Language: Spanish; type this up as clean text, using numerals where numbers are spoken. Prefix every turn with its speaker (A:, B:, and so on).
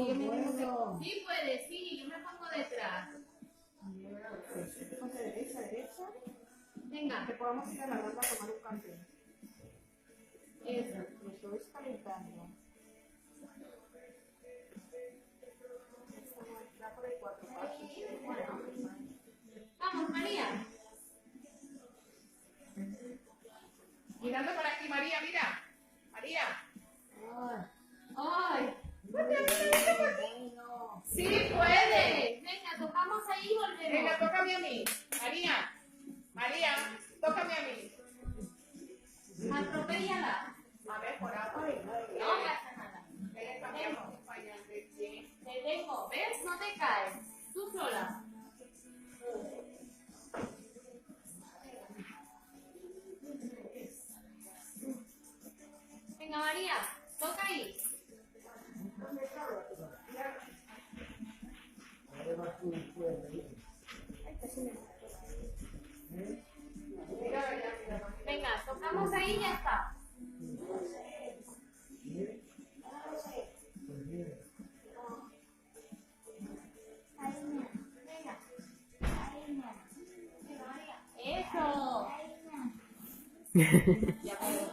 A: sígueme.
B: puedo.
A: Sí puedes, sí, yo me pongo detrás.
B: Ponte derecha, derecha.
A: Venga,
B: Que podamos ir a la ronda a tomar un café.
A: eso.
B: Me estoy calentando. Ya por ahí 4 pasos. Bueno,
A: Vamos, María.
C: Mirando por aquí, María, mira. María.
A: ¡Ay!
B: bueno.
A: ¡Sí puedes! Venga, tocamos ahí y volvemos.
C: Venga, tócame a mí. María. María, tócame a mí.
A: Atropéllala.
C: A ver, por agua.
A: No pasa nada.
C: Ella también nos acompaña. Sí.
A: Te tengo, ¿ves? No te caes. Tú sola. Venga, María, toca ahí. Venga, tocamos ahí y ya está. Venga. Venga, María. Eso. Ya puedo.